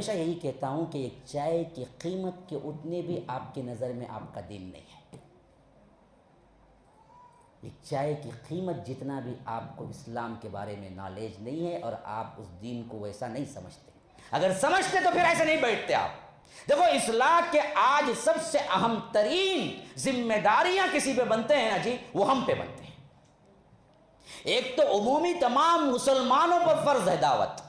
ہمیشہ یہی کہتا ہوں کہ ایک چائے کی قیمت کے اتنے بھی آپ کی نظر میں آپ کا دین نہیں ہے۔ ایک چائے کی قیمت جتنا بھی آپ کو اسلام کے بارے میں نالج نہیں ہے، اور آپ اس دین کو ویسا نہیں سمجھتے۔ اگر سمجھتے تو پھر ایسے نہیں بیٹھتے آپ۔ دیکھو اصلاح کے آج سب سے اہم ترین ذمہ داریاں کسی پہ بنتے ہیں نا جی، وہ ہم پہ بنتے ہیں۔ ایک تو عمومی تمام مسلمانوں پر فرض ہے دعوت،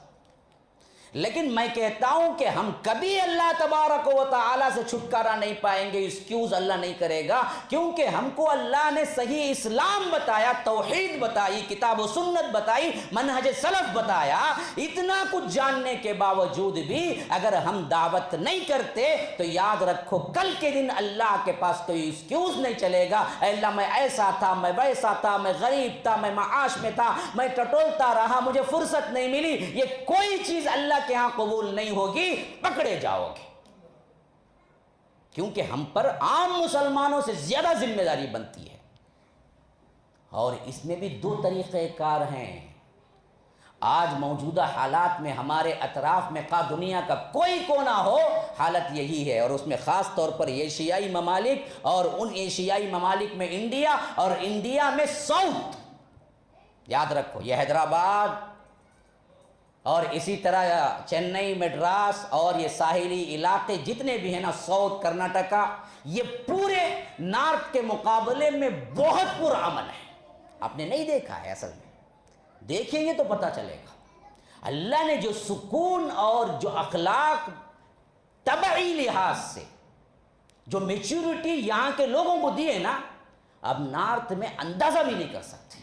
لیکن میں کہتا ہوں کہ ہم کبھی اللہ تبارک و تعالیٰ سے چھٹکارا نہیں پائیں گے، ایکسکیوز اللہ نہیں کرے گا، کیونکہ ہم کو اللہ نے صحیح اسلام بتایا، توحید بتائی، کتاب و سنت بتائی، منہج سلف بتایا۔ اتنا کچھ جاننے کے باوجود بھی اگر ہم دعوت نہیں کرتے تو یاد رکھو کل کے دن اللہ کے پاس کوئی ایکسکیوز نہیں چلے گا، اے اللہ میں ایسا تھا، میں ویسا تھا، میں غریب تھا، میں معاش میں تھا، میں ٹٹولتا رہا، مجھے فرصت نہیں ملی۔ یہ کوئی چیز اللہ کے ہاں قبول نہیں ہوگی، پکڑے جاؤ گے، کیونکہ ہم پر عام مسلمانوں سے زیادہ ذمہ داری بنتی ہے۔ اور اس میں بھی دو طریقہ کار ہیں۔ آج موجودہ حالات میں ہمارے اطراف میں خواہ دنیا کا کوئی کونا ہو، حالت یہی ہے، اور اس میں خاص طور پر ایشیائی ممالک، اور ان ایشیائی ممالک میں انڈیا، اور انڈیا میں ساؤتھ۔ یاد رکھو یہ حیدرآباد اور اسی طرح چنئی، مڈراس اور یہ ساحلی علاقے جتنے بھی ہیں نا، ساؤتھ کرناٹکا، یہ پورے نارتھ کے مقابلے میں بہت پرامن ہے۔ آپ نے نہیں دیکھا ہے، اصل میں دیکھیں گے تو پتہ چلے گا۔ اللہ نے جو سکون اور جو اخلاق طبعی لحاظ سے جو میچورٹی یہاں کے لوگوں کو دی ہے نا، اب نارتھ میں اندازہ بھی نہیں کر سکتے۔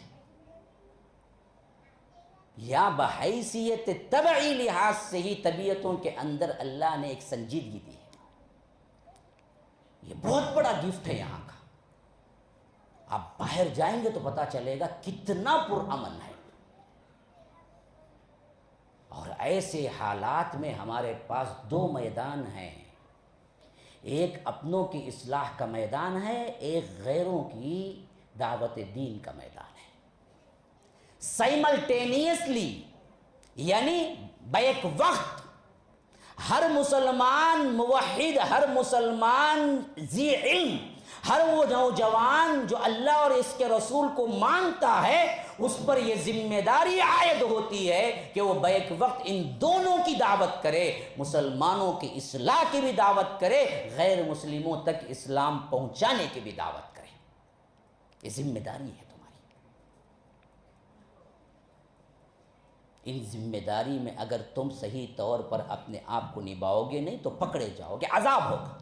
یا بحیثیت طبعی لحاظ سے ہی طبیعتوں کے اندر اللہ نے ایک سنجیدگی دی ہے۔ یہ بہت بڑا گفٹ ہے یہاں کا۔ آپ باہر جائیں گے تو پتہ چلے گا کتنا پرامن ہے۔ اور ایسے حالات میں ہمارے پاس دو میدان ہیں، ایک اپنوں کی اصلاح کا میدان ہے، ایک غیروں کی دعوت دین کا میدان ہے۔ سائملٹینیسلی، یعنی بیک وقت ہر مسلمان موحد، ہر مسلمان ذی علم، ہر وہ نوجوان جو اللہ اور اس کے رسول کو مانتا ہے، اس پر یہ ذمہ داری عائد ہوتی ہے کہ وہ بیک وقت ان دونوں کی دعوت کرے، مسلمانوں کی اصلاح کی بھی دعوت کرے، غیر مسلموں تک اسلام پہنچانے کی بھی دعوت کرے۔ یہ ذمہ داری ہے تمہاری۔ ان ذمہ داری میں اگر تم صحیح طور پر اپنے آپ کو نبھاؤ گے نہیں تو پکڑے جاؤ گے، عذاب ہوگا۔